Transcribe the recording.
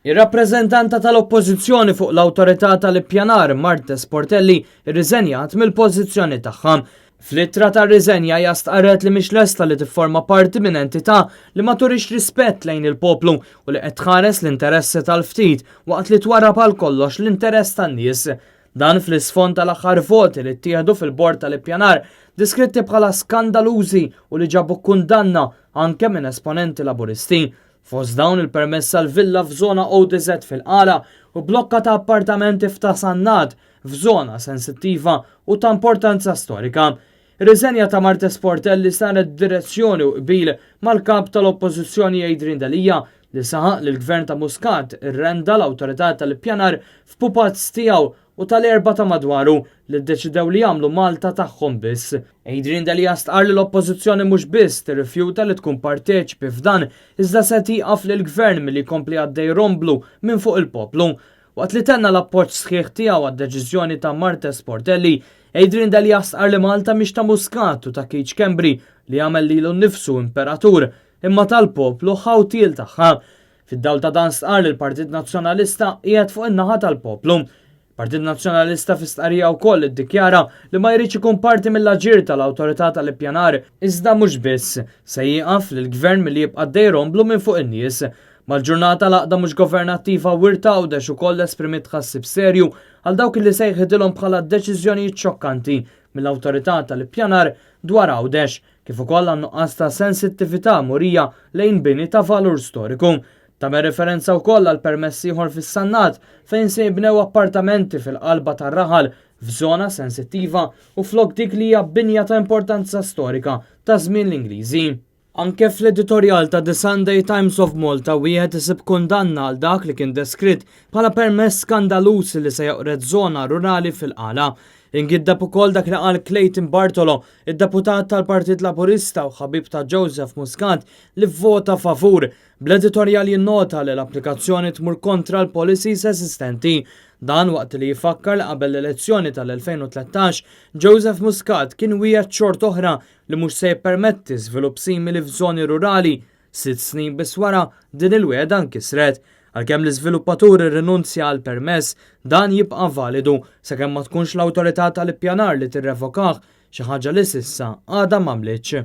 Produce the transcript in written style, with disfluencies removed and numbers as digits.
Ir-rappreżentanta tal-Oppożizzjoni fuq l-Awtorità tal-Ippjanar Marta Sportelli irriżenjat mill-pożizzjoni tagħha. Fl-ittra tar-riżenja hija stqarret li mhix lesta li tifforma parti minn entità li ma turix rispett lejn il-poplu u li qed tħares l-interessi tal-ftit waqt li twarab għal kollox l-interess tan-nies. Dan fl-isfond tal-aħħar voti li ttieħdu fil-bord tal-Ippjanar diskritti bħala skandalużi u li ġabu kundanna anke minn esponenti laburisti. Fost dawn il-permess tal-villa f'żona ODZ fil-Qala u blokka ta' appartamenti f'Tasannat f'żona sensittiva u ta' importanza storika. Ir-riżenja ta' Marta Sportelli saret direzzjoni u qbil mal-kap tal-Oppożizzjoni Adrian D'Elia li saħaq li l-Gvern ta' Muscat irrenda l-Awtorità tal-Ippjanar f'pupazz tiegħu u tal-erba ta' madwaru li ddeċidew li jagħmlu Malta tagħhom biss. Adrian D'Elia stqar li l-Oppożizzjoni mhux biss tirrifjuta li tkun parteċipi f'dan iżda se tieqaf lil gvern milli jkompli għaddej romblu minn fuq il-poplu. Waqt li tenna l-appoġġ sħiħ tiegħu għad-deċiżjoni ta' Marta Sportelli, Adrian D'Elia stqar li Malta mhix ta' Muscat u ta' Keith Kembri li jagħmel lilu nnifsu imperatur imma tal-poplu ħawtiel tagħha. Fid-dawl ta' dan stqar li l-Partit Nazzjonalista qiegħed fuq in-naħa tal-poplu. Partit Nazzjonalista fi stqarrija wkoll iddikjara li ma jridx ikun parti mill-aġir tal-Awtorità tal-Ippjanar iżda mhux biss se jieqaf lill-Gvern milli jibqa' dej romblu minn fuq in-nies. Mal-ġurnata laqda mhux governattiva Wirta Għawdex ukoll esprimiet tħassib serju għal dawk li sejħidilhom bħala deċiżjonijiet xokkanti mill-Awtorità tal-Ippjanar dwar Għawdex kif ukoll għan-nuqqas ta' sensittività murija lejn bini ta' valur storiku. Tagħmel referenza wkoll għal permess ieħor fis-Sannat fejn se jibnew appartamenti fil-qalba tar-raħal f'żona sensittiva u flok dik li hija binja ta' importanza storika ta' żmien l-Ingliżi. Anke fl-editorjal ta' The Sunday Times of Malta wieħed isib kundanna għal dak li kien deskritt bħala permess skandalus li se joqret żona rurali fil-Qala. Ingiddeb ukoll dak li qal Clayton Bartolo, id-deputat tal-Partit Laburista u ħabib ta' Joseph Muscat li vvota favur, bl-editorjal jinnota li l-applikazzjoni tmur kontra l-policies esistenti. Dan waqt li jifakkar li qabel l-elezzjoni tal-2013, Joseph Muscat kien wieħed xort oħra li mhux se jippermetti żvilupp simili f'żoni rurali 6 snin biss wara din il-wiegħda nkisret. Għalkemm l-iżviluppatur irrinunzja għal permess, dan jibqa' validu sakemm ma tkunx l-Awtorità tal-Ippjanar li tirrevokah xi ħaġa li s'issa għadha m'għamlitx.